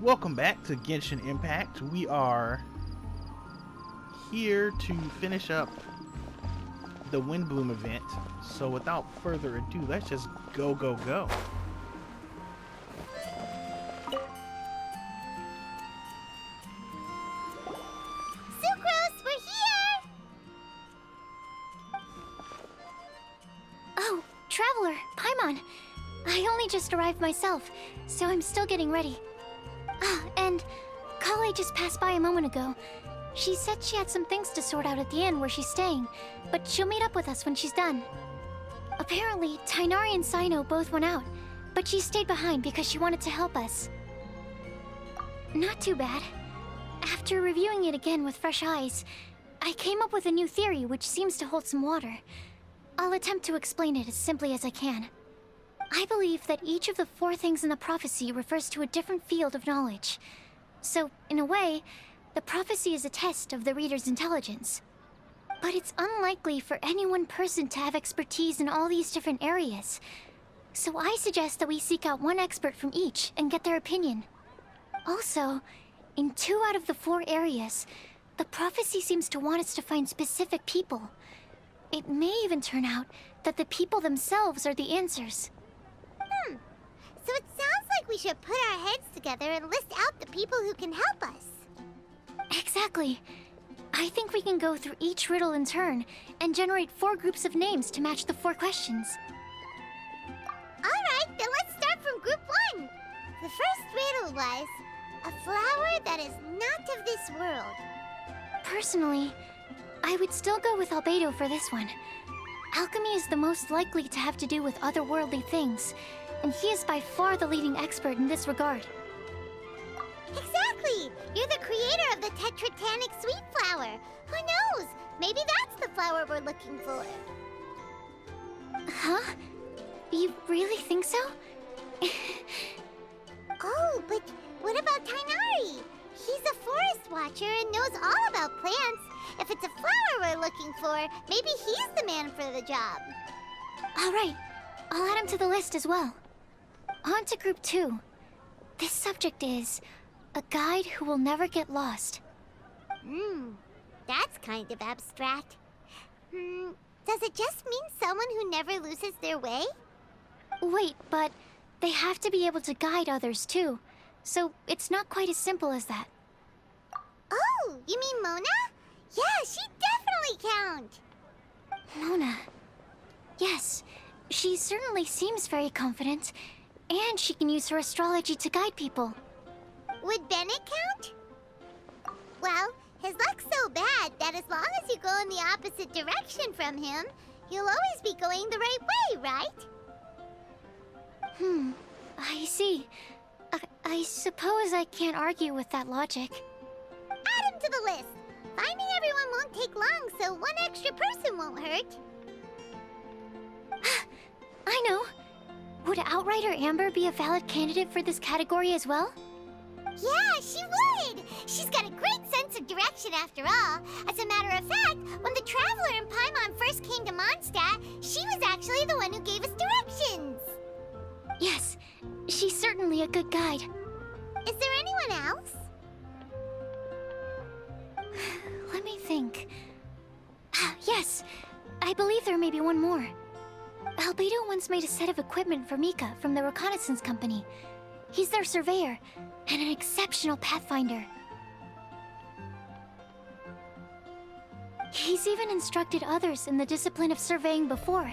Welcome back to Genshin Impact. We are here to finish up the Windblume event. So without further ado, let's just go. Sucreose, we're here! Oh, Traveler, Paimon. I only just arrived myself, so I'm still getting ready. And Collei just passed by a moment ago. She said she had some things to sort out at the inn where she's staying, but she'll meet up with us when she's done. Apparently, Tighnari and Cyno both went out, but she stayed behind because she wanted to help us. Not too bad. After reviewing it again with fresh eyes, I came up with a new theory which seems to hold some water. I'll attempt to explain it as simply as I can. I believe that each of the 4 things in the prophecy refers to a different field of knowledge. So, in a way, the prophecy is a test of the reader's intelligence. But it's unlikely for any one person to have expertise in all these different areas. So I suggest that we seek out one expert from each and get their opinion. Also, in 2 out of the 4 areas, the prophecy seems to want us to find specific people. It may even turn out that the people themselves are the answers. So it sounds like we should put our heads together and list out the people who can help us. Exactly. I think we can go through each riddle in turn and generate 4 groups of names to match the 4 questions. Alright, then let's start from group 1. The first riddle was, a flower that is not of this world. Personally, I would still go with Albedo for this one. Alchemy is the most likely to have to do with otherworldly things, and he is by far the leading expert in this regard. Exactly! You're the creator of the Tetratanic sweet flower. Who knows? Maybe that's the flower we're looking for. Huh? You really think so? Oh, but what about Tighnari? He's a forest watcher and knows all about plants. If it's a flower we're looking for, maybe he's the man for the job. Alright, I'll add him to the list as well. On to group 2. This subject is a guide who will never get lost. That's kind of abstract. Does it just mean someone who never loses their way? Wait, but they have to be able to guide others too, so it's not quite as simple as that. Oh, you mean Mona? Yeah, she definitely counts. Mona. Yes, she certainly seems very confident, and she can use her astrology to guide people. Would Bennett count? Well, his luck's so bad that as long as you go in the opposite direction from him, you'll always be going the right way, right? I see. I suppose I can't argue with that logic. Add him to the list. Finding everyone won't take long, so one extra person won't hurt. I know. Would Outrider Amber be a valid candidate for this category as well? Yeah, she would! She's got a great sense of direction after all. As a matter of fact, when the Traveler and Paimon first came to Mondstadt, she was actually the one who gave us directions. Yes, she's certainly a good guide. Is there anyone else? Let me think. Yes, I believe there may be one more. Albedo once made a set of equipment for Mika from the reconnaissance company. He's their surveyor, and an exceptional pathfinder. He's even instructed others in the discipline of surveying before.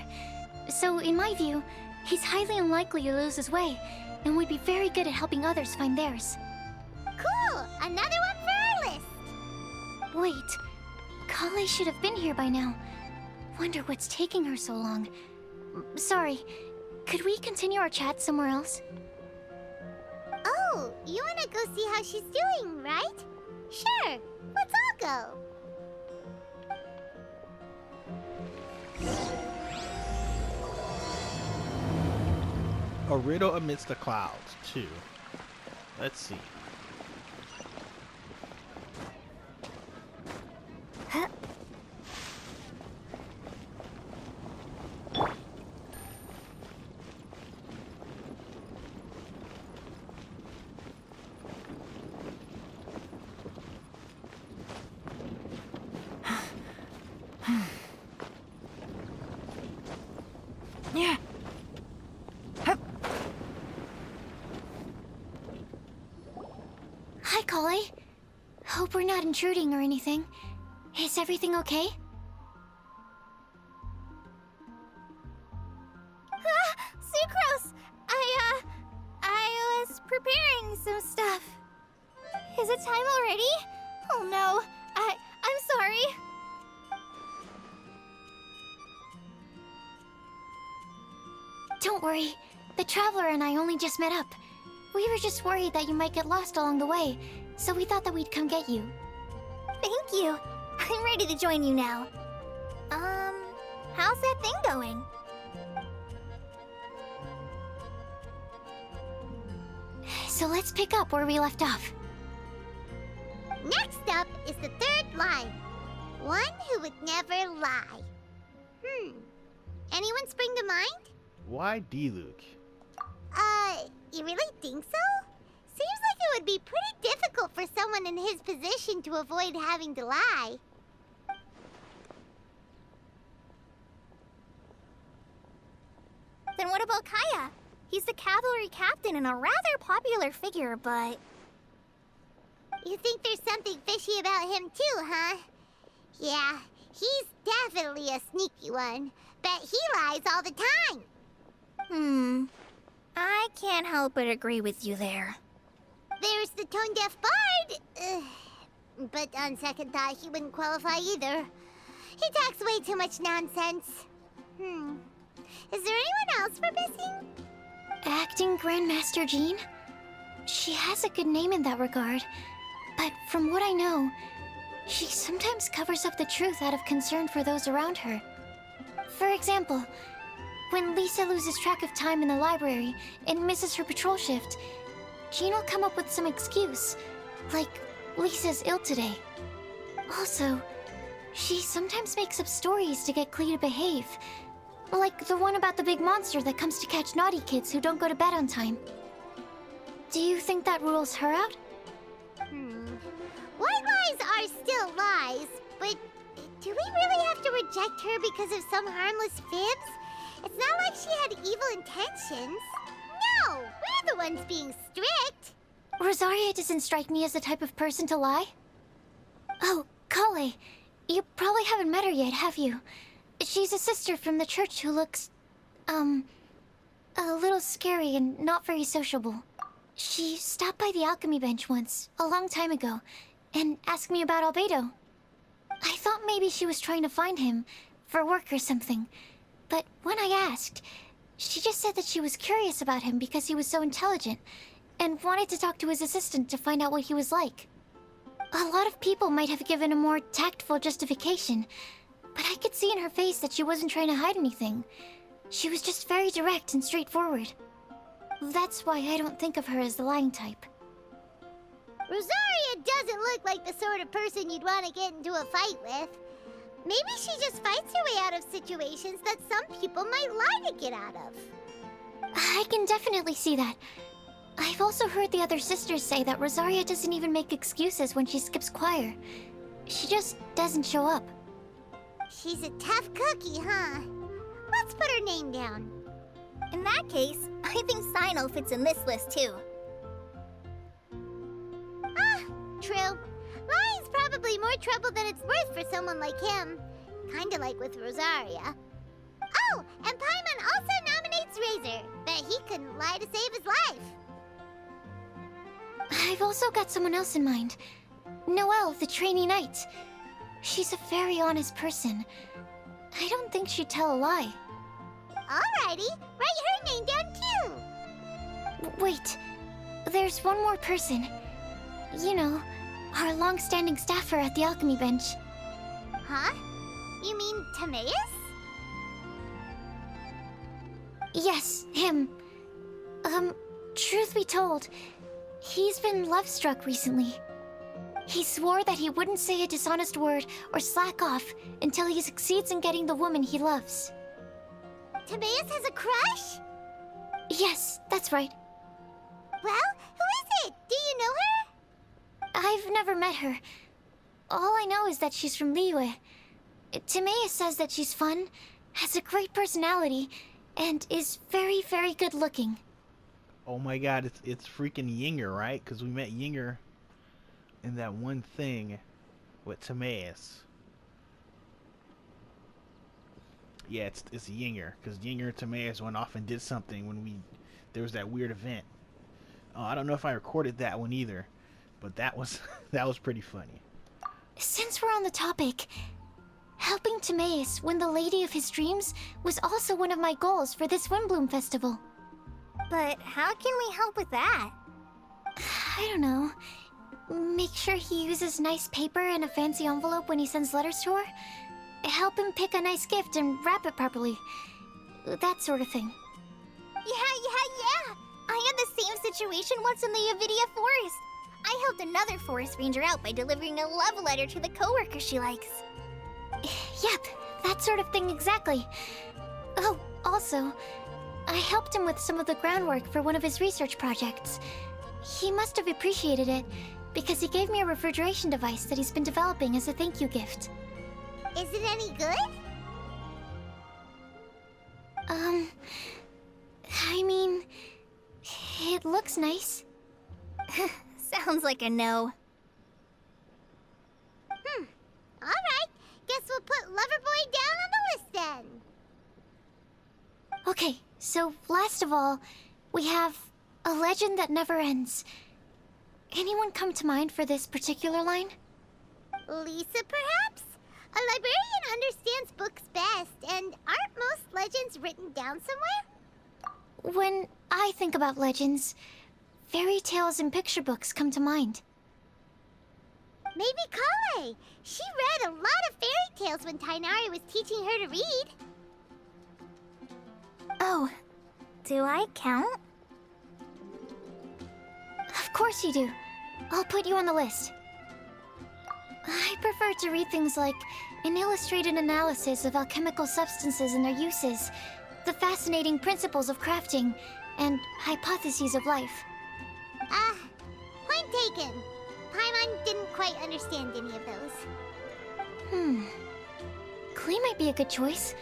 So, in my view, he's highly unlikely to lose his way, and would be very good at helping others find theirs. Cool! Another one for our list! Wait, Collei should have been here by now. Wonder what's taking her so long. Sorry, could we continue our chat somewhere else? Oh, you wanna go see how she's doing, right? Sure, let's all go. A riddle amidst the clouds, 2. Let's see. Collei. Hope we're not intruding or anything. Is everything okay? Sucrose! I was preparing some stuff. Is it time already? Oh no, I'm sorry. Don't worry. The Traveler and I only just met up. We were just worried that you might get lost along the way, so we thought that we'd come get you. Thank you. I'm ready to join you now. How's that thing going? So let's pick up where we left off. Next up is the third line. One who would never lie. Anyone spring to mind? Why D-Luke? You really think so? Seems like it would be pretty difficult for someone in his position to avoid having to lie. Then what about Kaya? He's the cavalry captain and a rather popular figure, but... You think there's something fishy about him too, huh? Yeah, he's definitely a sneaky one. Bet he lies all the time. I can't help but agree with you there. There's the tone-deaf bard. But on second thought, he wouldn't qualify either. He talks way too much nonsense. Is there anyone else we're missing? Acting Grandmaster Jean? She has a good name in that regard, but from what I know, she sometimes covers up the truth out of concern for those around her. For example, when Lisa loses track of time in the library and misses her patrol shift, Jean will come up with some excuse, like Lisa's ill today. Also, she sometimes makes up stories to get Klee to behave, like the one about the big monster that comes to catch naughty kids who don't go to bed on time. Do you think that rules her out? White lies are still lies, but do we really have to reject her because of some harmless fibs? It's not like she had evil intentions. No, we're the ones being strict. Rosaria doesn't strike me as the type of person to lie. Oh, Collei, you probably haven't met her yet, have you? She's a sister from the church who looks, a little scary and not very sociable. She stopped by the alchemy bench once, a long time ago, and asked me about Albedo. I thought maybe she was trying to find him, for work or something. But when I asked, she just said that she was curious about him because he was so intelligent, and wanted to talk to his assistant to find out what he was like. A lot of people might have given a more tactful justification, but I could see in her face that she wasn't trying to hide anything. She was just very direct and straightforward. That's why I don't think of her as the lying type. Rosaria doesn't look like the sort of person you'd want to get into a fight with. Maybe she just fights her way out of situations that some people might lie to get out of. I can definitely see that. I've also heard the other sisters say that Rosaria doesn't even make excuses when she skips choir. She just doesn't show up. She's a tough cookie, huh? Let's put her name down. In that case, I think Sino fits in this list too. True. Lying's probably more trouble than it's worth for someone like him. Kinda like with Rosaria. Oh, and Paimon also nominates Razor. Bet he couldn't lie to save his life. I've also got someone else in mind. Noelle, the trainee knight. She's a very honest person. I don't think she'd tell a lie. Alrighty, write her name down too. Wait, there's one more person. You know, our long-standing staffer at the alchemy bench. Huh? You mean Timaeus? Yes, him. Truth be told, he's been love-struck recently. He swore that he wouldn't say a dishonest word or slack off until he succeeds in getting the woman he loves. Timaeus has a crush? Yes, that's right. Well, who is it? Do you know her? I've never met her. All I know is that she's from Liyue. Timaeus says that she's fun, has a great personality, and is very, very good looking. Oh my god, it's freaking Yinger, right? Because we met Yinger in that one thing with Timaeus. Yeah, it's Yinger, because Yinger and Timaeus went off and did something when there was that weird event. I don't know if I recorded that one either, but that was that was pretty funny. Since we're on the topic, helping Timaeus win the lady of his dreams was also one of my goals for this Windblume festival. But how can we help with that? I don't know. Make sure he uses nice paper and a fancy envelope when he sends letters to her. Help him pick a nice gift and wrap it properly. That sort of thing. Yeah. I had the same situation once in the Avidia Forest. I helped another forest ranger out by delivering a love letter to the coworker she likes. Yep, that sort of thing exactly. Oh, also, I helped him with some of the groundwork for one of his research projects. He must have appreciated it, because he gave me a refrigeration device that he's been developing as a thank you gift. Is it any good? I mean, it looks nice. Sounds like a no. Alright, guess we'll put Loverboy down on the list then. Okay, so last of all, we have a legend that never ends. Anyone come to mind for this particular line? Lisa, perhaps? A librarian understands books best, and aren't most legends written down somewhere? When I think about legends, fairy tales and picture books come to mind. Maybe Collei. She read a lot of fairy tales when Tainari was teaching her to read. Oh, do I count? Of course you do. I'll put you on the list. I prefer to read things like an illustrated analysis of alchemical substances and their uses, the fascinating principles of crafting, and hypotheses of life. Point taken. Paimon didn't quite understand any of those. Collei might be a good choice.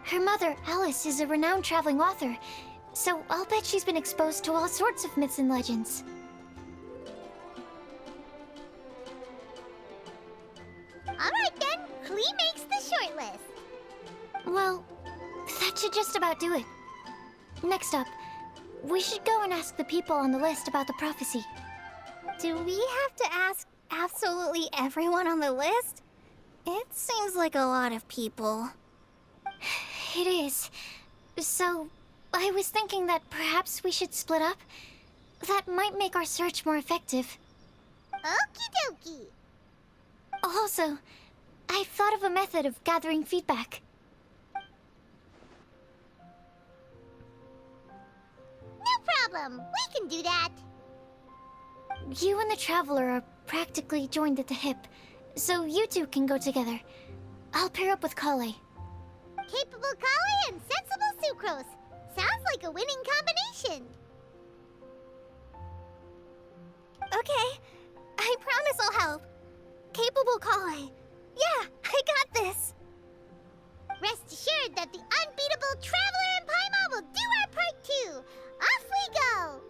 Her mother, Alice, is a renowned traveling author, so I'll bet she's been exposed to all sorts of myths and legends. Alright then, Collei makes the short list. Well, that should just about do it. Next up, we should go and ask the people on the list about the prophecy. Do we have to ask absolutely everyone on the list? It seems like a lot of people. It is. So, I was thinking that perhaps we should split up. That might make our search more effective. Okie dokie. Also, I've thought of a method of gathering feedback. No problem. We can do that. You and the Traveler are practically joined at the hip, so you two can go together. I'll pair up with Collei. Capable Collei and sensible Sucrose. Sounds like a winning combination. Okay, I promise I'll help. Capable Collei. Yeah, I got this. Rest assured that the unbeatable Traveler and Paimon will do our part too. Off we go.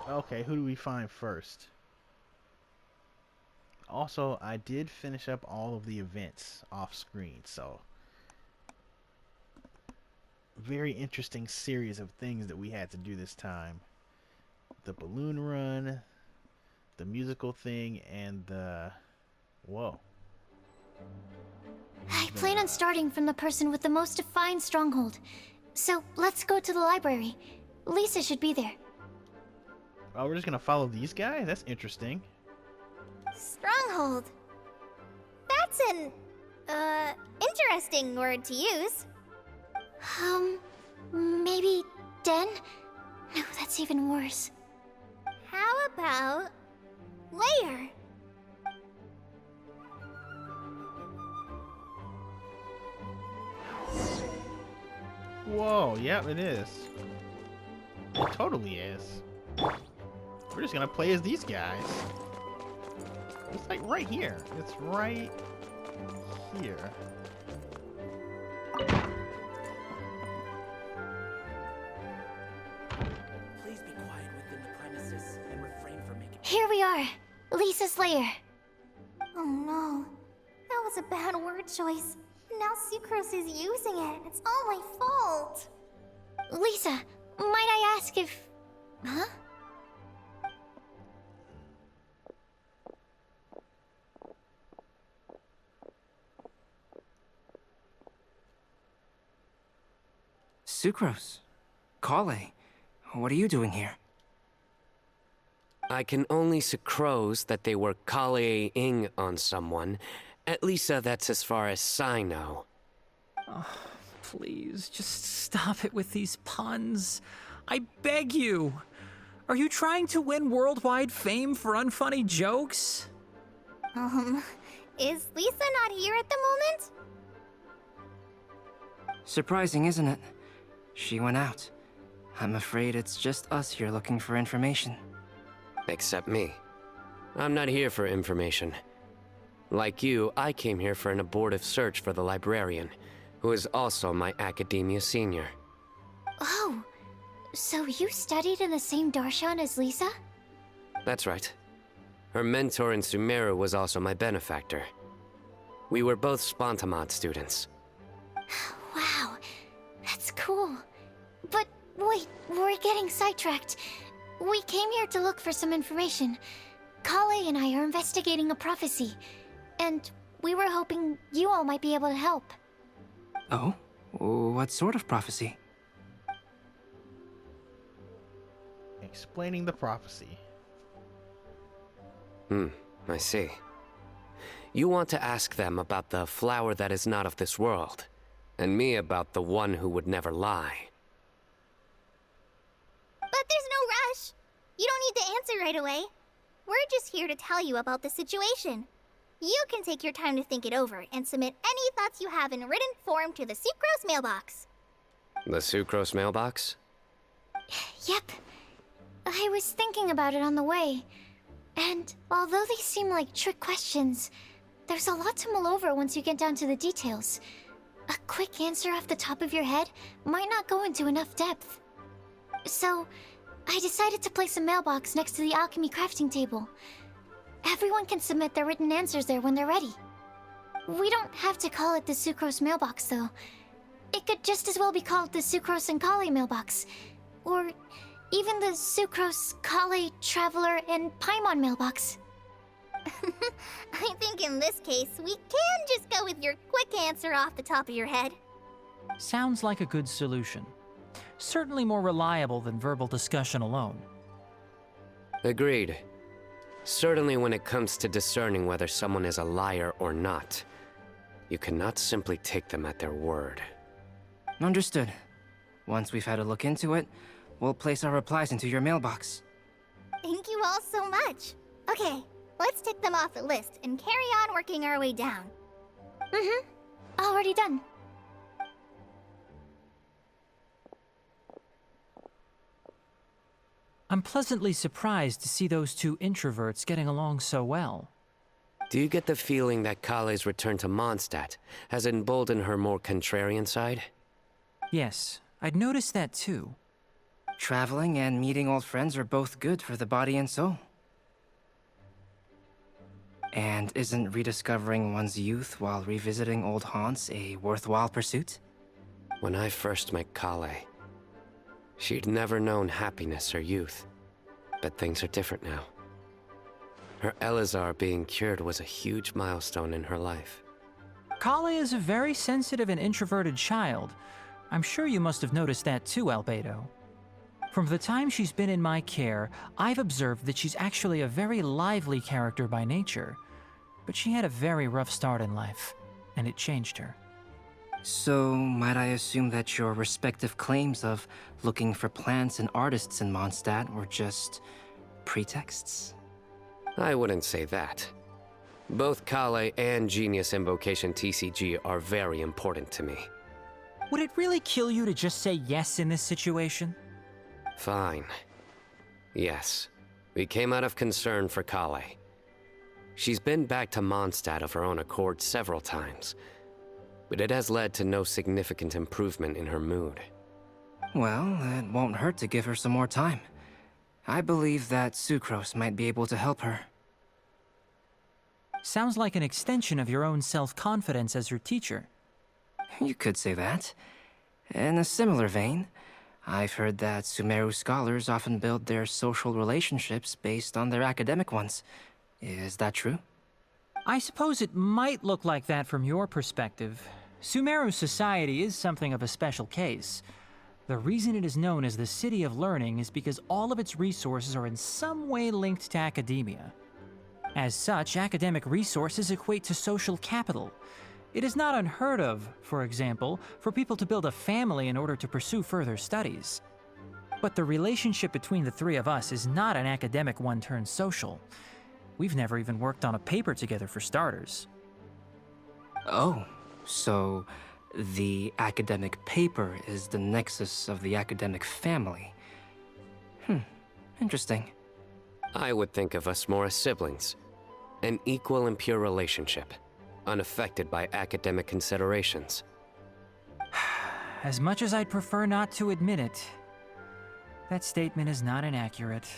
Okay, who do we find first? Also, I did finish up all of the events off screen, so very interesting series of things that we had to do this time. The balloon run, the musical thing, and the... Whoa. I plan on starting from the person with the most defined stronghold. So, let's go to the library. Lisa should be there. Oh, we're just gonna follow these guys? That's interesting. Stronghold. That's an, interesting word to use. Maybe den? No, that's even worse. How about layer? Whoa, yeah, it is. It totally is. We're just gonna play as these guys. It's like right here. It's right here. Please be Here we are. Lisa's lair. Oh no. That was a bad word choice. Now Sucrose is using it. It's all my fault. Lisa, might I ask if... Huh? Sucrose. Collei. What are you doing here? I can only sucrose that they were Collei-ing on someone. At least that's as far as I know. Oh, please, just stop it with these puns. I beg you. Are you trying to win worldwide fame for unfunny jokes? Is Lisa not here at the moment? Surprising, isn't it? She went out. I'm afraid it's just us here looking for information. Except me. I'm not here for information. Like you, I came here for an abortive search for the librarian, who is also my academia senior. Oh, so you studied in the same darshan as Lisa? That's right. Her mentor in Sumeru was also my benefactor. We were both Spontamod students. Wow, that's cool. But wait, we're getting sidetracked. We came here to look for some information. Collei and I are investigating a prophecy, and we were hoping you all might be able to help. Oh? What sort of prophecy? Explaining the prophecy. I see. You want to ask them about the flower that is not of this world, and me about the one who would never lie. But there's no rush. You don't need to answer right away. We're just here to tell you about the situation. You can take your time to think it over and submit any thoughts you have in written form to the Sucrose mailbox. The Sucrose mailbox? Yep. I was thinking about it on the way. And although they seem like trick questions, there's a lot to mull over once you get down to the details. A quick answer off the top of your head might not go into enough depth. So, I decided to place a mailbox next to the alchemy crafting table. Everyone can submit their written answers there when they're ready. We don't have to call it the Sucrose mailbox, though. It could just as well be called the Sucrose and Collei mailbox. Or even the Sucrose, Collei, Traveler, and Paimon mailbox. I think in this case, we can just go with your quick answer off the top of your head. Sounds like a good solution. Certainly more reliable than verbal discussion alone. Agreed. Certainly when it comes to discerning whether someone is a liar or not, you cannot simply take them at their word. Understood. Once we've had a look into it, we'll place our replies into your mailbox. Thank you all so much. Okay, let's tick them off the list and carry on working our way down. Already done. I'm pleasantly surprised to see those two introverts getting along so well. Do you get the feeling that Collei's return to Mondstadt has emboldened her more contrarian side? Yes, I'd noticed that too. Traveling and meeting old friends are both good for the body and soul. And isn't rediscovering one's youth while revisiting old haunts a worthwhile pursuit? When I first met Collei, she'd never known happiness or youth. But things are different now. Her Elazar being cured was a huge milestone in her life. Collei is a very sensitive and introverted child. I'm sure you must have noticed that too, Albedo. From the time she's been in my care, I've observed that she's actually a very lively character by nature. But she had a very rough start in life, and it changed her. So, might I assume that your respective claims of looking for plants and artists in Mondstadt were just pretexts? I wouldn't say that. Both Collei and Genius Invocation TCG are very important to me. Would it really kill you to just say yes in this situation? Fine. Yes, we came out of concern for Collei. She's been back to Mondstadt of her own accord several times, but it has led to no significant improvement in her mood. Well, it won't hurt to give her some more time. I believe that Sucrose might be able to help her. Sounds like an extension of your own self-confidence as your teacher. You could say that. In a similar vein, I've heard that Sumeru scholars often build their social relationships based on their academic ones. Is that true? I suppose it might look like that from your perspective. Sumeru society is something of a special case. The reason it is known as the City of Learning is because all of its resources are in some way linked to academia. As such, academic resources equate to social capital. It is not unheard of, for example, for people to build a family in order to pursue further studies. But the relationship between the three of us is not an academic one turned social. We've never even worked on a paper together for starters. Oh, so the academic paper is the nexus of the academic family. Interesting. I would think of us more as siblings. An equal and pure relationship, unaffected by academic considerations. As much as I'd prefer not to admit it, that statement is not inaccurate.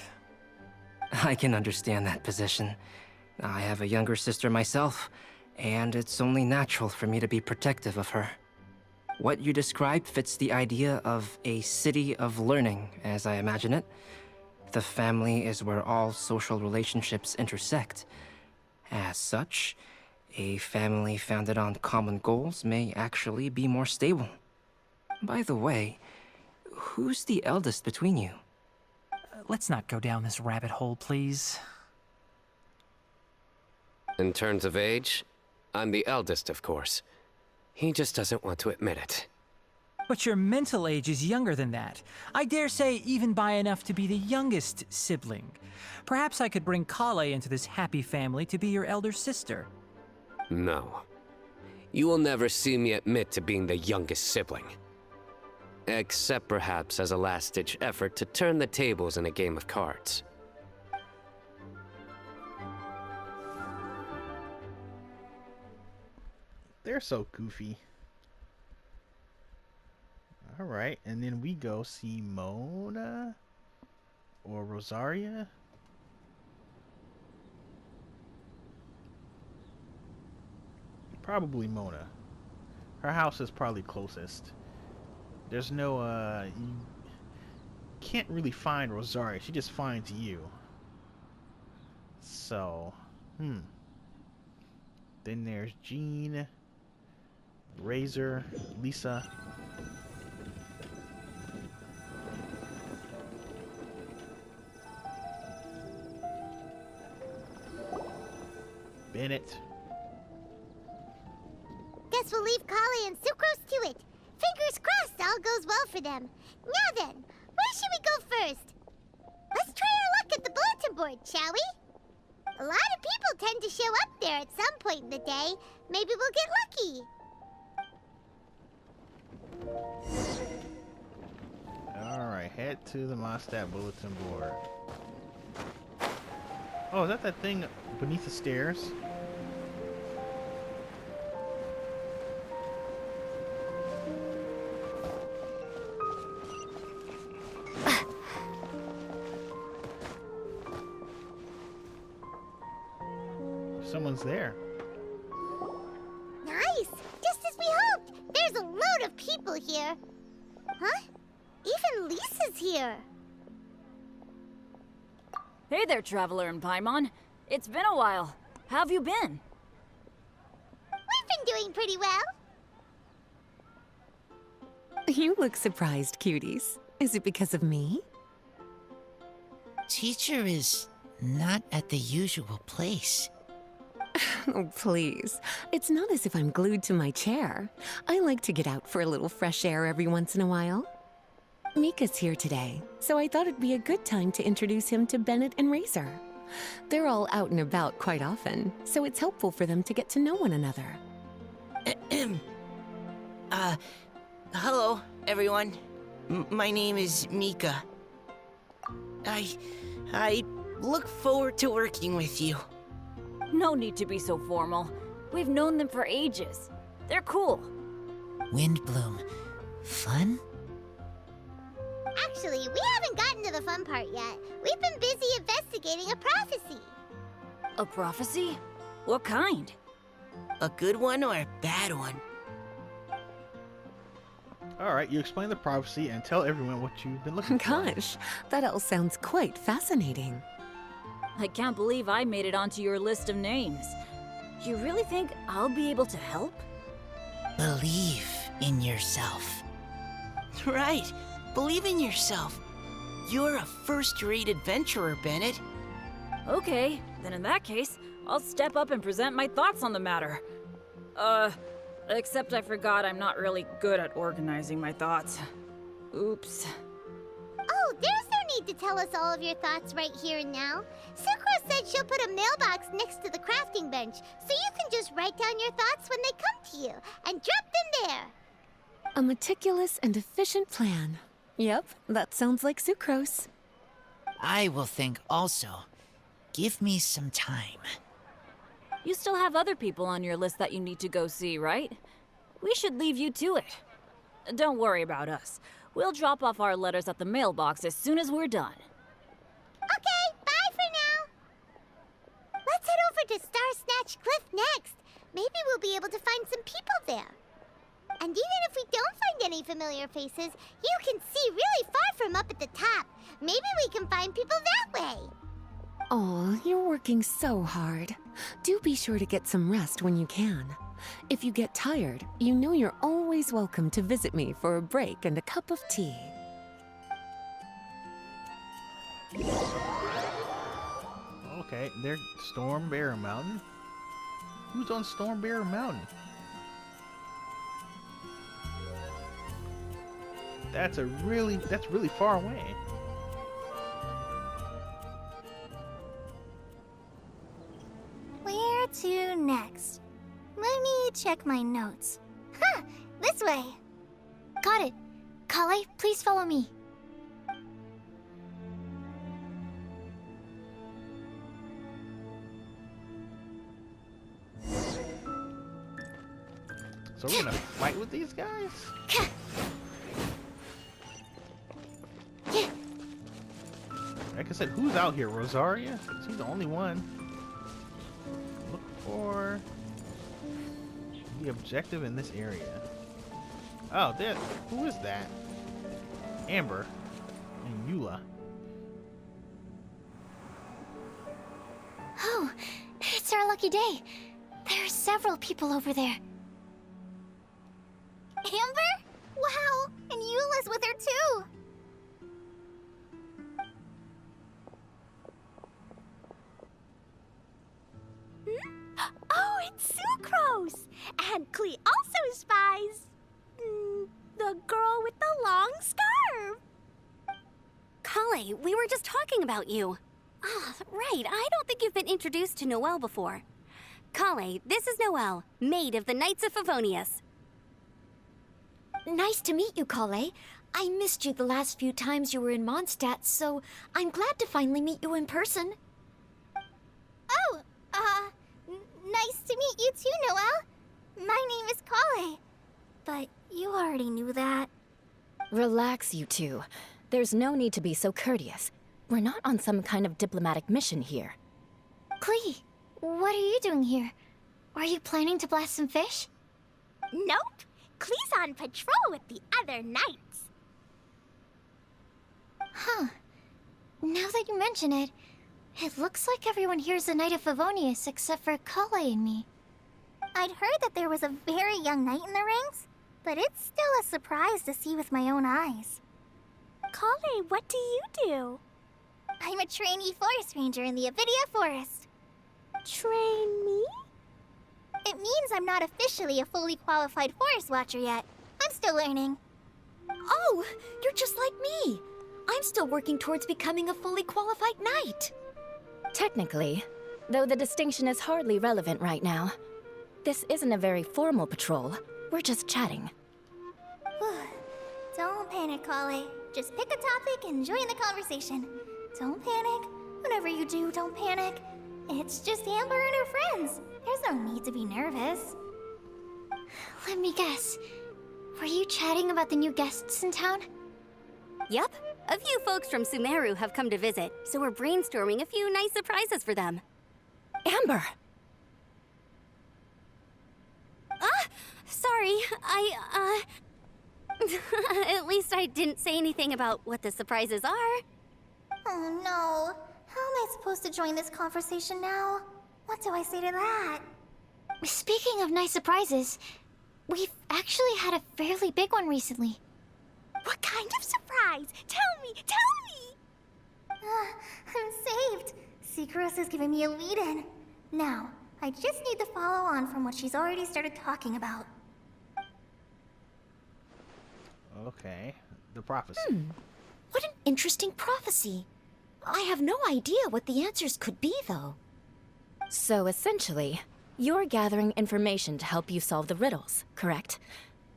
I can understand that position. I have a younger sister myself, and it's only natural for me to be protective of her. What you described fits the idea of a city of learning, as I imagine it. The family is where all social relationships intersect. As such, a family founded on common goals may actually be more stable. By the way, who's the eldest between you? Let's not go down this rabbit hole, please. In terms of age, I'm the eldest, of course. He just doesn't want to admit it. But your mental age is younger than that. I dare say even by enough to be the youngest sibling. Perhaps I could bring Collei into this happy family to be your elder sister. No. You will never see me admit to being the youngest sibling. Except perhaps as a last-ditch effort to turn the tables in a game of cards. They're so goofy. Alright, and then we go see Mona? Or Rosaria? Probably Mona. Her house is probably closest. There's no, you can't really find Rosaria. She just finds you. So, Then there's Jean, Razor, Lisa. Bennett. Guess we'll leave Collei and Sucrose to it. Fingers crossed all goes well for them. Now then, where should we go first? Let's try our luck at the bulletin board, shall we? A lot of people tend to show up there at some point in the day. Maybe we'll get lucky. Alright, head to the Mondstadt bulletin board. Oh, is that thing beneath the stairs? Someone's there. Nice! Just as we hoped! There's a load of people here. Huh? Even Lisa's here. Hey there, Traveler and Paimon. It's been a while. How have you been? We've been doing pretty well. You look surprised, cuties. Is it because of me? Teacher is not at the usual place. Oh, please. It's not as if I'm glued to my chair. I like to get out for a little fresh air every once in a while. Mika's here today, so I thought it'd be a good time to introduce him to Bennett and Razor. They're all out and about quite often, so it's helpful for them to get to know one another. Hello, everyone. My name is Mika. I look forward to working with you. No need to be so formal. We've known them for ages. They're cool. Windblume. Fun? Actually, Actually, we haven't gotten to the fun part yet. We've been busy investigating a prophecy. A prophecy? What kind? A good one or a bad one? Alright, you explain the prophecy and tell everyone what you've been looking for. Gosh, that all sounds quite fascinating. I can't believe I made it onto your list of names. You really think I'll be able to help? Believe in yourself. Right. Believe in yourself. You're a first-rate adventurer, Bennett. Okay, then in that case, I'll step up and present my thoughts on the matter. Except I forgot I'm not really good at organizing my thoughts. Oops. Oh, there's no need to tell us all of your thoughts right here and now. Sucreose said she'll put a mailbox next to the crafting bench, so you can just write down your thoughts when they come to you, and drop them there. A meticulous and efficient plan. Yep, that sounds like Sucreose. I will think also. Give me some time. You still have other people on your list that you need to go see, right? We should leave you to it. Don't worry about us. We'll drop off our letters at the mailbox as soon as we're done. Okay, bye for now. Let's head over to Star Snatch Cliff next. Maybe we'll be able to find some people there. And even if we don't find any familiar faces, you can see really far from up at the top. Maybe we can find people that way. Aw, you're working so hard. Do be sure to get some rest when you can. If you get tired, you know you're always welcome to visit me for a break and a cup of tea. Okay, they're Storm Bear Mountain. Who's on Storm Bear Mountain? That's really far away. Where to next? Let me check my notes. Huh, this way. Got it. Collei, please follow me. So we're gonna fight with these guys? Like I said, who's out here? Rosaria? She's the only one. Look for the objective in this area. Oh, there. Who is that? Amber and Eula. Oh, it's our lucky day. There are several people over there. Amber? Wow, and Eula's with her too. Oh, it's Sucreose! And Collei also spies the girl with the long scarf. Collei, we were just talking about you. Ah, right. I don't think you've been introduced to Noelle before. Collei, this is Noelle, maid of the Knights of Favonius. Nice to meet you, Collei. I missed you the last few times you were in Mondstadt, so I'm glad to finally meet you in person. Oh, nice to meet you too, Noelle. My name is Collei. But you already knew that. Relax, you two. There's no need to be so courteous. We're not on some kind of diplomatic mission here. Collei, what are you doing here? Are you planning to blast some fish? Nope. Collei's on patrol with the other knights. Huh. Now that you mention it, it looks like everyone here's a Knight of Favonius except for Collei and me. I'd heard that there was a very young knight in the rings, but it's still a surprise to see with my own eyes. Collei, what do you do? I'm a trainee forest ranger in the Avidia Forest. Trainee? It means I'm not officially a fully qualified forest watcher yet. I'm still learning. Oh, you're just like me. I'm still working towards becoming a fully qualified knight. Technically, though the distinction is hardly relevant right now. This isn't a very formal patrol. We're just chatting. Don't panic, Collei. Just pick a topic and join the conversation. Don't panic. Whatever you do, don't panic. It's just Amber and her friends. There's no need to be nervous. Let me guess. Were you chatting about the new guests in town? Yup, a few folks from Sumeru have come to visit, so we're brainstorming a few nice surprises for them. Amber! Sorry, At least I didn't say anything about what the surprises are. Oh no. How am I supposed to join this conversation now? What do I say to that? Speaking of nice surprises, we've actually had a fairly big one recently. What kind of surprise? Tell me, tell me! I'm saved. Sucreose is giving me a lead-in. Now, I just need to follow on from what she's already started talking about. Okay, the prophecy. What an interesting prophecy. I have no idea what the answers could be, though. So essentially, you're gathering information to help you solve the riddles, correct?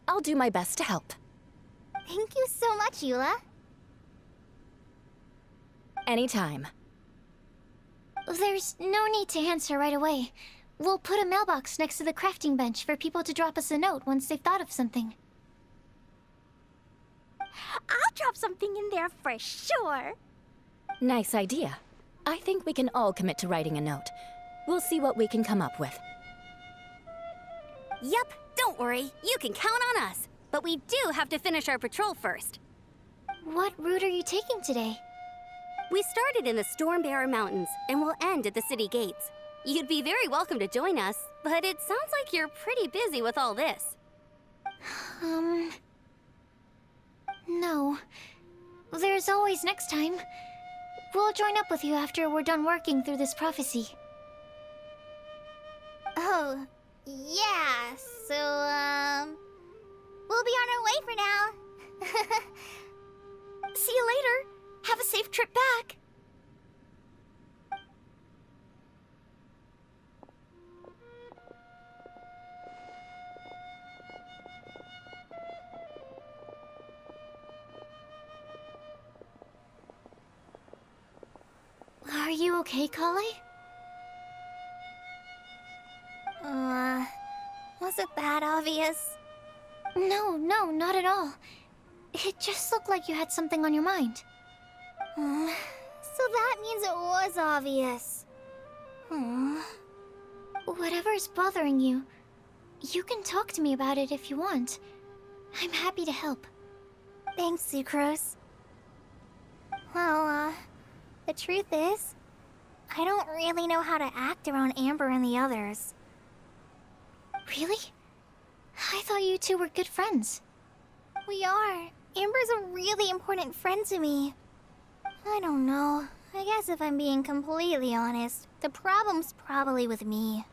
I'll do my best to help. Thank you so much, Eula. Anytime. There's no need to answer right away. We'll put a mailbox next to the crafting bench for people to drop us a note once they've thought of something. I'll drop something in there for sure. Nice idea. I think we can all commit to writing a note. We'll see what we can come up with. Yup, don't worry, you can count on us. But we do have to finish our patrol first. What route are you taking today? We started in the Stormbearer Mountains and will end at the city gates. You'd be very welcome to join us, but it sounds like you're pretty busy with all this. No. There's always next time. We'll join up with you after we're done working through this prophecy. Oh, yeah, so, we'll be on our way for now. See you later. Have a safe trip back. Are you okay, Collei? Was it that obvious? No, not at all. It just looked like you had something on your mind. So that means it was obvious. Whatever's bothering you, you can talk to me about it if you want. I'm happy to help. Thanks, Sucreose. Well, the truth is, I don't really know how to act around Amber and the others. Really? I thought you two were good friends. We are. Amber's a really important friend to me. I don't know. I guess if I'm being completely honest, the problem's probably with me.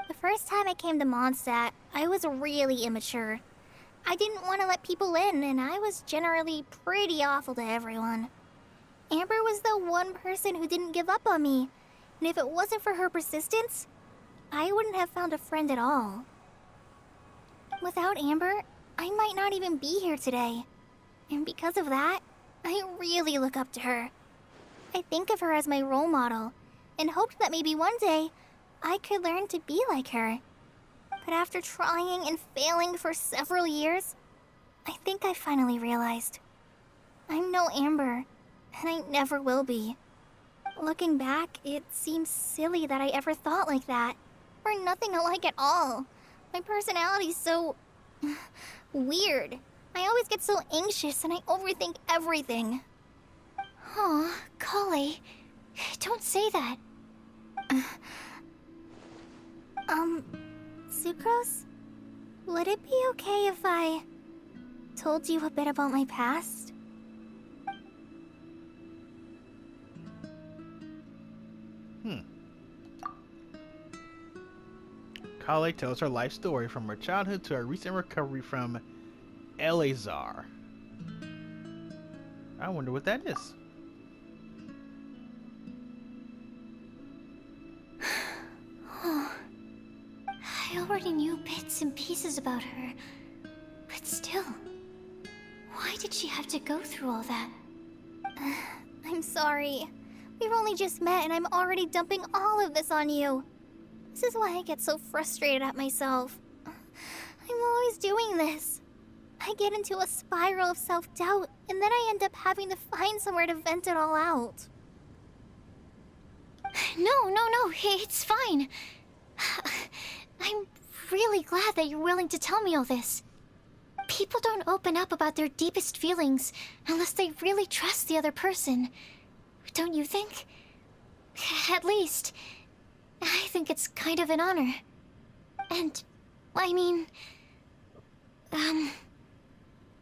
The first time I came to Mondstadt, I was really immature. I didn't want to let people in, and I was generally pretty awful to everyone. Amber was the one person who didn't give up on me, and if it wasn't for her persistence, I wouldn't have found a friend at all. Without Amber, I might not even be here today. And because of that, I really look up to her. I think of her as my role model, and hoped that maybe one day, I could learn to be like her. But after trying and failing for several years, I think I finally realized. I'm no Amber, and I never will be. Looking back, it seems silly that I ever thought like that. We're nothing alike at all. My personality's so... weird. I always get so anxious and I overthink everything. Aw, Collei, don't say that. Sucreose? Would it be okay if I told you a bit about my past? Collei tells her life story from her childhood to her recent recovery from Eleazar. I wonder what that is. I already knew bits and pieces about her, but still, why did she have to go through all that? I'm sorry. We've only just met and I'm already dumping all of this on you. This is why I get so frustrated at myself. I'm always doing this. I get into a spiral of self-doubt, and then I end up having to find somewhere to vent it all out. No, it's fine. I'm really glad that you're willing to tell me all this. People don't open up about their deepest feelings unless they really trust the other person. Don't you think? At least, I think it's kind of an honor. And, I mean...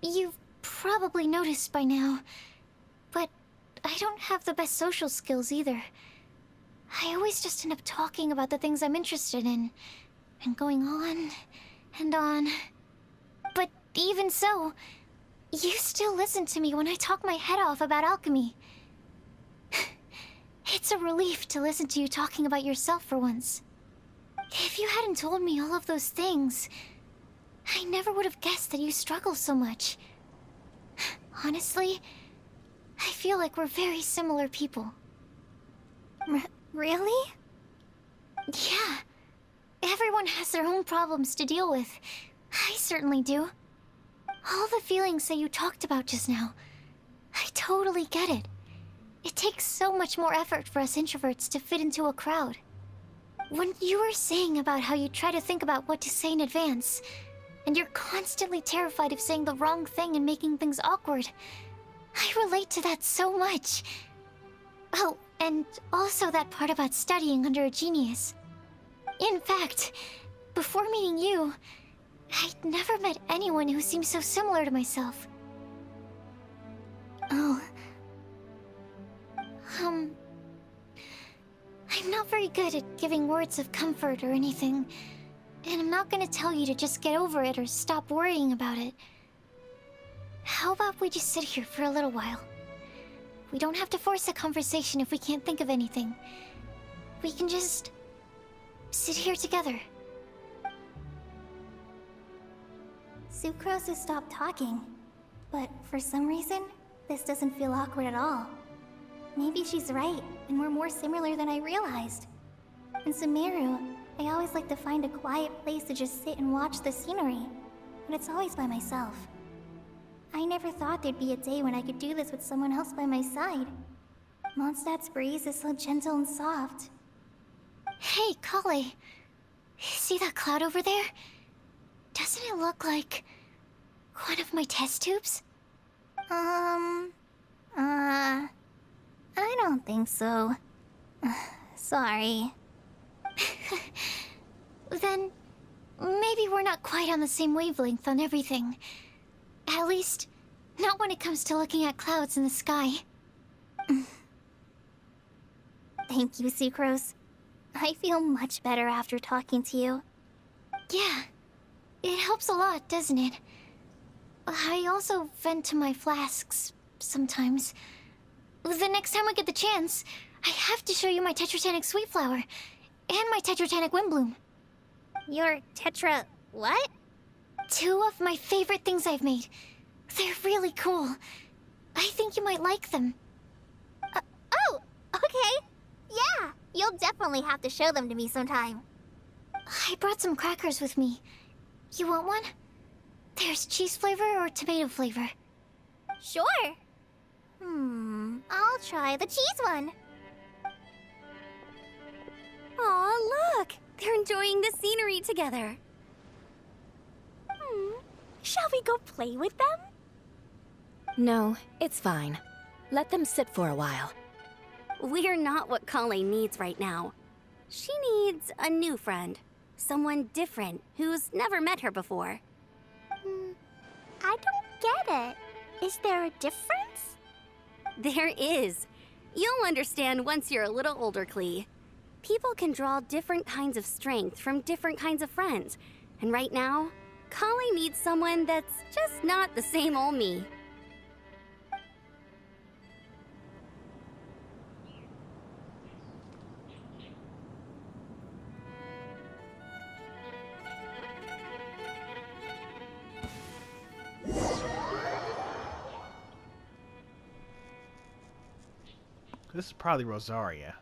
You've probably noticed by now, but I don't have the best social skills either. I always just end up talking about the things I'm interested in, and going on and on. But even so, you still listen to me when I talk my head off about alchemy. It's a relief to listen to you talking about yourself for once. If you hadn't told me all of those things, I never would have guessed that you struggle so much. Honestly, I feel like we're very similar people. Really? Yeah. Everyone has their own problems to deal with. I certainly do. All the feelings that you talked about just now, I totally get it. It takes so much more effort for us introverts to fit into a crowd. When you were saying about how you try to think about what to say in advance, and you're constantly terrified of saying the wrong thing and making things awkward, I relate to that so much. Oh, and also that part about studying under a genius. In fact, before meeting you, I'd never met anyone who seemed so similar to myself. Oh. I'm not very good at giving words of comfort or anything, and I'm not gonna tell you to just get over it or stop worrying about it. How about we just sit here for a little while? We don't have to force a conversation if we can't think of anything. We can just sit here together. Sucrose has stopped talking, but for some reason, this doesn't feel awkward at all. Maybe she's right, and we're more similar than I realized. In Sumeru, I always like to find a quiet place to just sit and watch the scenery, but it's always by myself. I never thought there'd be a day when I could do this with someone else by my side. Mondstadt's breeze is so gentle and soft. Hey, Collei. See that cloud over there? Doesn't it look like one of my test tubes? I don't think so. Sorry. Then, maybe we're not quite on the same wavelength on everything. At least, not when it comes to looking at clouds in the sky. Thank you, Sucrose. I feel much better after talking to you. Yeah, it helps a lot, doesn't it? I also vent to my flasks sometimes. The next time I get the chance, I have to show you my Tetratanic Sweet Flower and my Tetratanic Windblume. Your Tetra... what? 2 of my favorite things I've made. They're really cool. I think you might like them. Oh, okay. Yeah, you'll definitely have to show them to me sometime. I brought some crackers with me. You want one? There's cheese flavor or tomato flavor. Sure. I'll try the cheese one. Aw, look! They're enjoying the scenery together. Shall we go play with them? No, it's fine. Let them sit for a while. We're not what Collei needs right now. She needs a new friend. Someone different, who's never met her before. I don't get it. Is there a difference? There is. You'll understand once you're a little older, Collei. People can draw different kinds of strength from different kinds of friends. And right now, Collei needs someone that's just not the same old me. This is probably Rosaria.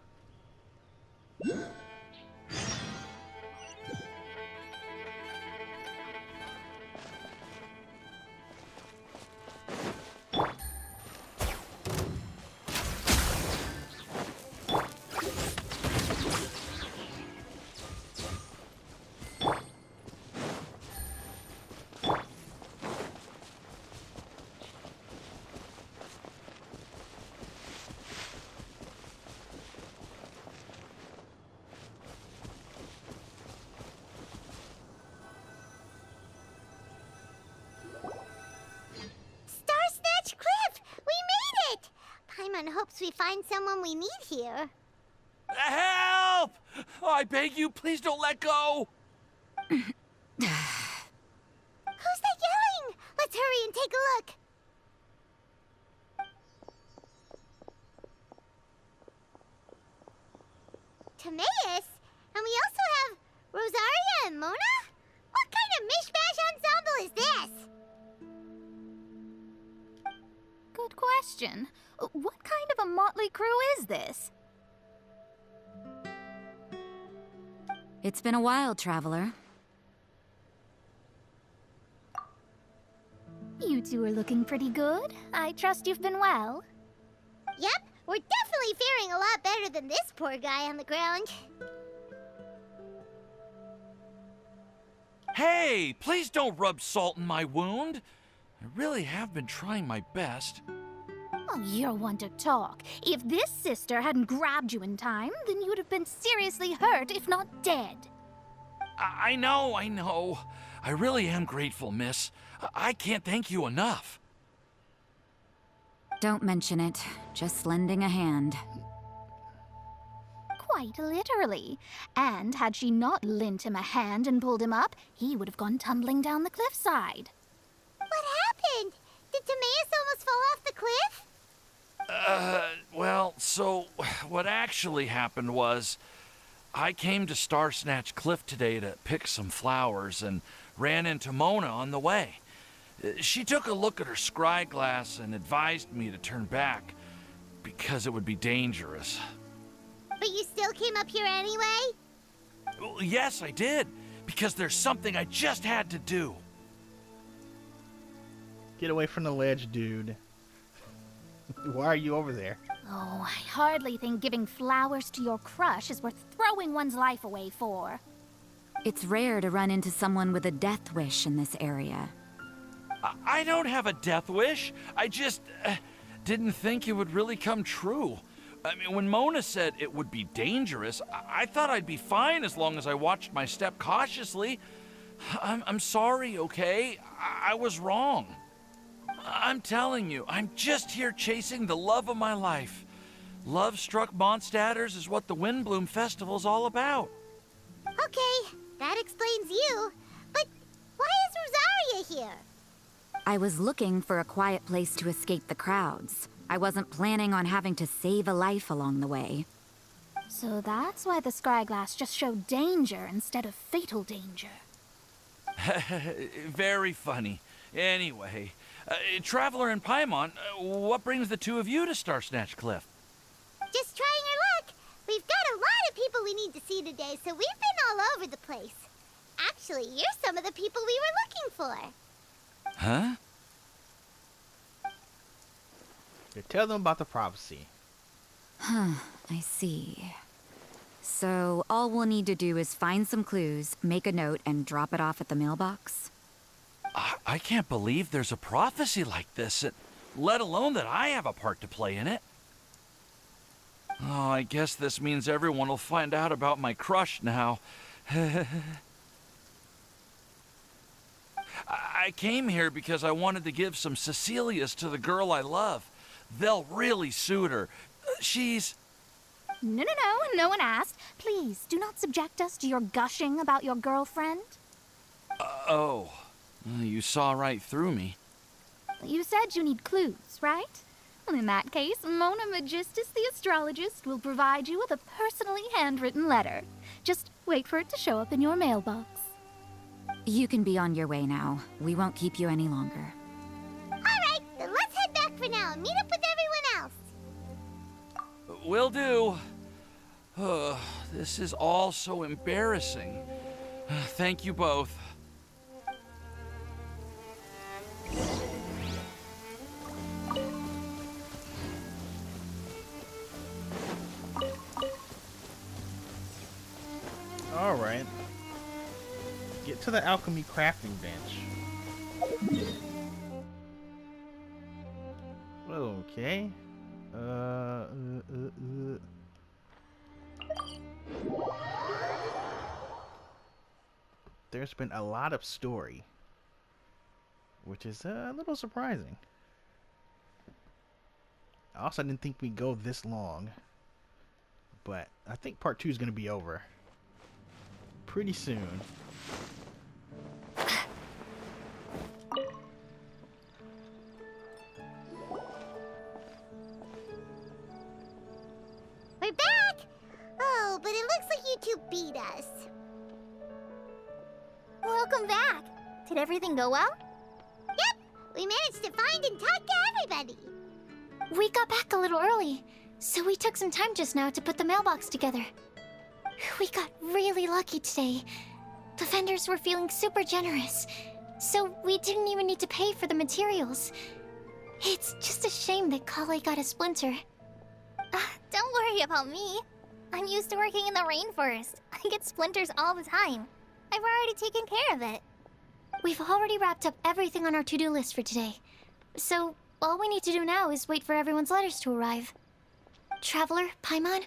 hopes we find someone we need here. Help! Oh, I beg you, please don't let go! Who's that yelling? Let's hurry and take a look. Timaeus? And we also have Rosaria and Mona? What kind of mishmash ensemble is this? Good question. What kind of a motley crew is this? It's been a while, Traveler. You two are looking pretty good. I trust you've been well. Yep, we're definitely faring a lot better than this poor guy on the ground. Hey, please don't rub salt in my wound. I really have been trying my best. Oh, you're one to talk. If this sister hadn't grabbed you in time, then you'd have been seriously hurt, if not dead. I know. I really am grateful, miss. I can't thank you enough. Don't mention it. Just lending a hand. Quite literally. And had she not lent him a hand and pulled him up, he would have gone tumbling down the cliffside. What happened? Did Timaeus almost fall off the cliff? Well, so what actually happened was I came to Star Snatch Cliff today to pick some flowers and ran into Mona on the way. She took a look at her scry glass and advised me to turn back because it would be dangerous. But you still came up here anyway? Well, yes, I did, because there's something I just had to do. Get away from the ledge, dude. Why are you over there? Oh, I hardly think giving flowers to your crush is worth throwing one's life away for. It's rare to run into someone with a death wish in this area. I don't have a death wish. I just didn't think it would really come true. I mean, when Mona said it would be dangerous, I thought I'd be fine as long as I watched my step cautiously. I'm sorry, okay? I was wrong. I'm telling you, I'm just here chasing the love of my life. Love-struck Mondstadters is what the Windblume Festival's all about. Okay, that explains you. But why is Rosaria here? I was looking for a quiet place to escape the crowds. I wasn't planning on having to save a life along the way. So that's why the scryglass just showed danger instead of fatal danger. Very funny. Anyway, Traveler and Paimon, what brings the two of you to Star Snatch Cliff? Just trying our luck. We've got a lot of people we need to see today, so we've been all over the place. Actually, you're some of the people we were looking for. Huh? Tell them about the prophecy. Huh, I see. So, all we'll need to do is find some clues, make a note, and drop it off at the mailbox? I can't believe there's a prophecy like this, let alone that I have a part to play in it. Oh, I guess this means everyone will find out about my crush now. I came here because I wanted to give some Cecilias to the girl I love. They'll really suit her. She's... No one asked. Please, do not subject us to your gushing about your girlfriend. Oh, you saw right through me. You said you need clues, right? Well, in that case, Mona Magistus the astrologist will provide you with a personally handwritten letter. Just wait for it to show up in your mailbox. You can be on your way now. We won't keep you any longer. Alright, then let's head back for now and meet up with everyone else. Will do. This is all so embarrassing. Thank you both. Alright. Get to the alchemy crafting bench. Okay. There's been a lot of story, which is a little surprising. I also didn't think we'd go this long. But I think part 2 is going to be over pretty soon. We're back! Oh, but it looks like you two beat us. Welcome back. Did everything go well? Yep, we managed to find and talk to everybody. We got back a little early, so we took some time just now to put the mailbox together. We got really lucky today. The vendors were feeling super generous, so we didn't even need to pay for the materials. It's just a shame that Collei got a splinter. Don't worry about me. I'm used to working in the rainforest. I get splinters all the time. I've already taken care of it. We've already wrapped up everything on our to-do list for today. So, all we need to do now is wait for everyone's letters to arrive. Traveler, Paimon,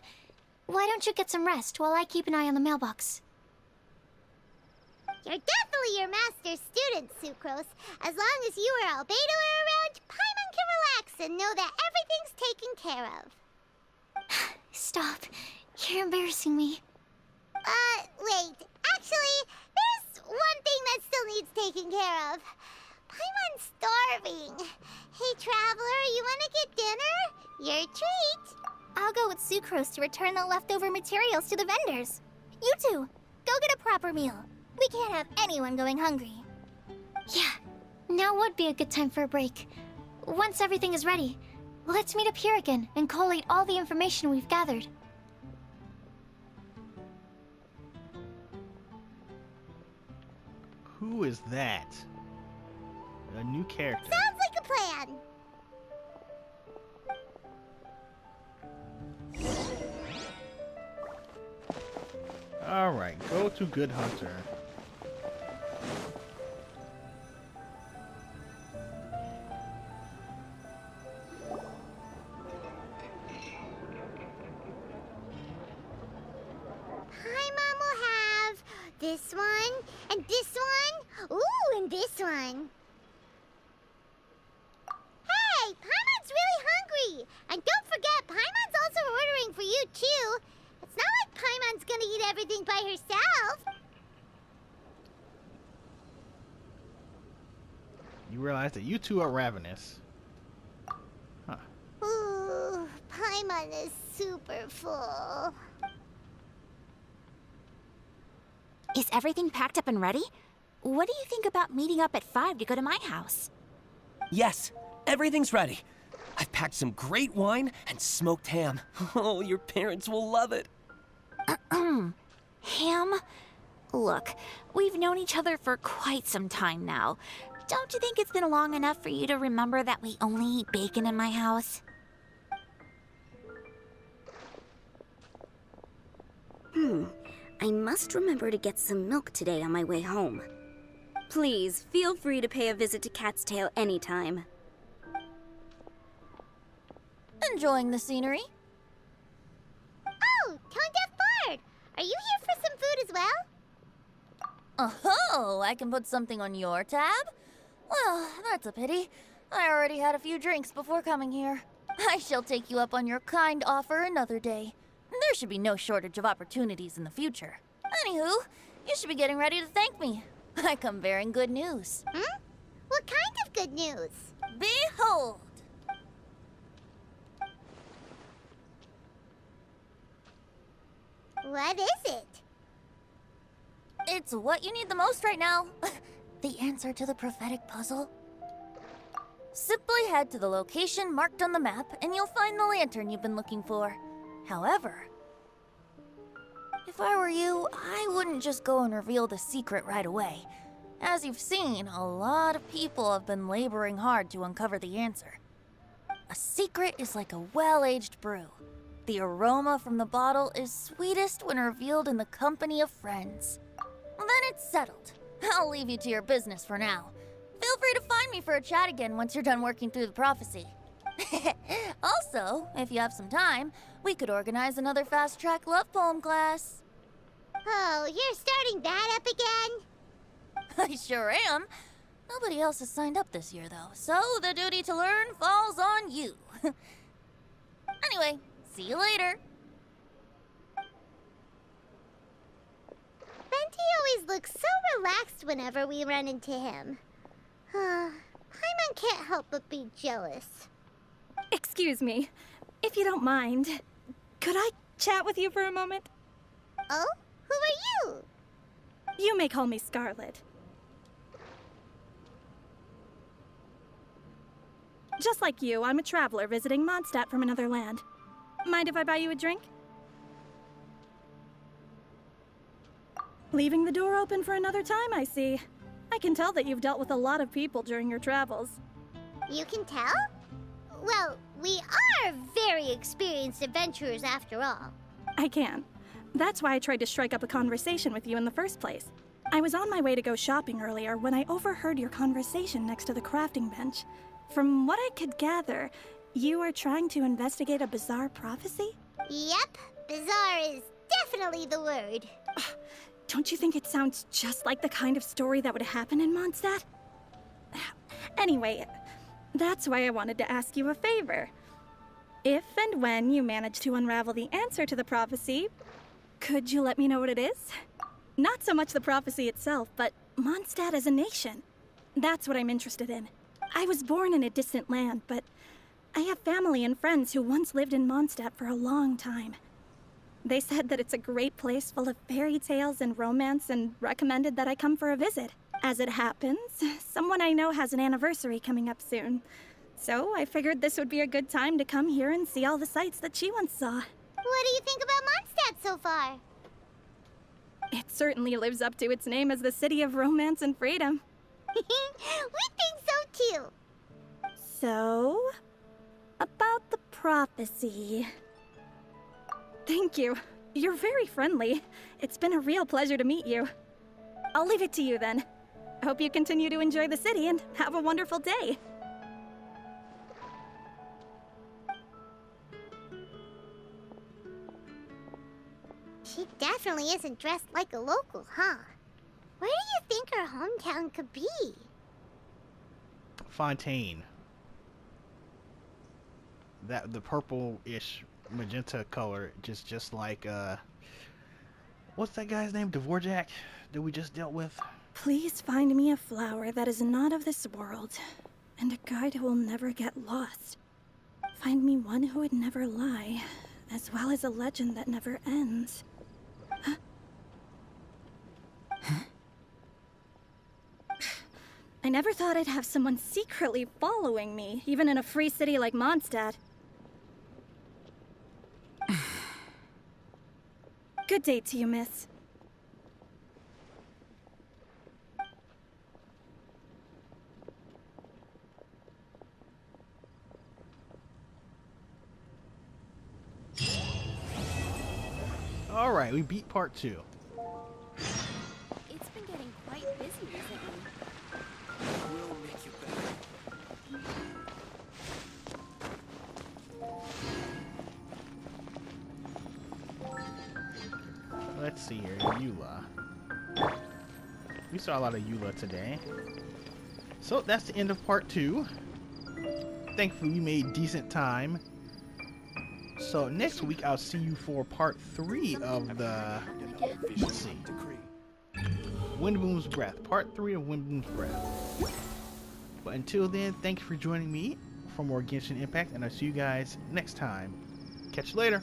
why don't you get some rest while I keep an eye on the mailbox? You're definitely your master's student, Sucrose. As long as you or Albedo are around, Paimon can relax and know that everything's taken care of. Stop. You're embarrassing me. Wait. Actually, there's one thing that still needs taken care of. Paimon's starving. Hey, Traveler, you want to get dinner? Your treat. I'll go with Sucrose to return the leftover materials to the vendors. You two, go get a proper meal. We can't have anyone going hungry. Yeah, now would be a good time for a break. Once everything is ready, let's meet up here again and collate all the information we've gathered. Who is that? A new character. Sounds like a plan. Alright, go to Good Hunter. Paimon will have this one, and this one, ooh, and this one. Hey, Paimon's really hungry! And don't forget, Paimon's also ordering for you, too. It's not like Paimon's gonna eat everything by herself. You realize that you two are ravenous. Huh. Ooh, Paimon is super full. Is everything packed up and ready? What do you think about meeting up at 5 to go to my house? Yes, everything's ready. I've packed some great wine and smoked ham. Oh, your parents will love it. Ham? Look, we've known each other for quite some time now. Don't you think it's been long enough for you to remember that we only eat bacon in my house? I must remember to get some milk today on my way home. Please, feel free to pay a visit to Cat's Tail anytime. Enjoying the scenery? Oh, Tone Deaf Bard! Are you here for some food as well? Oh, I can put something on your tab? Well, that's a pity. I already had a few drinks before coming here. I shall take you up on your kind offer another day. There should be no shortage of opportunities in the future. Anywho, you should be getting ready to thank me. I come bearing good news. What kind of good news? Behold! What is it? It's what you need the most right now. The answer to the prophetic puzzle. Simply head to the location marked on the map and you'll find the lantern you've been looking for. However, if I were you, I wouldn't just go and reveal the secret right away. As you've seen, a lot of people have been laboring hard to uncover the answer. A secret is like a well-aged brew. The aroma from the bottle is sweetest when revealed in the company of friends. Then it's settled. I'll leave you to your business for now. Feel free to find me for a chat again once you're done working through the prophecy. Also, if you have some time, we could organize another fast-track love poem class. Oh, you're starting that up again? I sure am. Nobody else has signed up this year, though, so the duty to learn falls on you. Anyway, see you later. Venti always looks so relaxed whenever we run into him. Paimon can't help but be jealous. Excuse me, if you don't mind, could I chat with you for a moment? Oh? Who are you? You may call me Scarlet. Just like you, I'm a traveler visiting Mondstadt from another land. Mind if I buy you a drink? Leaving the door open for another time, I see. I can tell that you've dealt with a lot of people during your travels. You can tell? Well, we are very experienced adventurers after all. I can. That's why I tried to strike up a conversation with you in the first place. I was on my way to go shopping earlier when I overheard your conversation next to the crafting bench. From what I could gather, you are trying to investigate a bizarre prophecy? Yep, bizarre is definitely the word. Don't you think it sounds just like the kind of story that would happen in Mondstadt? Anyway, that's why I wanted to ask you a favor. If and when you manage to unravel the answer to the prophecy, could you let me know what it is? Not so much the prophecy itself, but Mondstadt as a nation. That's what I'm interested in. I was born in a distant land, but I have family and friends who once lived in Mondstadt for a long time. They said that it's a great place full of fairy tales and romance and recommended that I come for a visit. As it happens, someone I know has an anniversary coming up soon. So I figured this would be a good time to come here and see all the sights that she once saw. What do you think about Mondstadt so far? It certainly lives up to its name as the city of romance and freedom. We think so too. So, about the prophecy. Thank you. You're very friendly. It's been a real pleasure to meet you. I'll leave it to you then. I hope you continue to enjoy the city and have a wonderful day. She definitely isn't dressed like a local, huh? Where do you think her hometown could be? Fontaine. The purple-ish magenta color, just like what's that guy's name? Dvorak that we just dealt with? Please find me a flower that is not of this world, and a guide who will never get lost. Find me one who would never lie, as well as a legend that never ends. I never thought I'd have someone secretly following me, even in a free city like Mondstadt. Good day to you, miss. Alright, we beat part 2. It's been getting quite busy recently. We'll make you better. Let's see here, Eula. We saw a lot of Eula today. So that's the end of part 2. Thankfully we made decent time. So next week I'll see you for part 3 of the, let's see, Windblume's Breath. Part 3 of Windblume's Breath. But until then, thank you for joining me for more Genshin Impact, and I'll see you guys next time. Catch you later.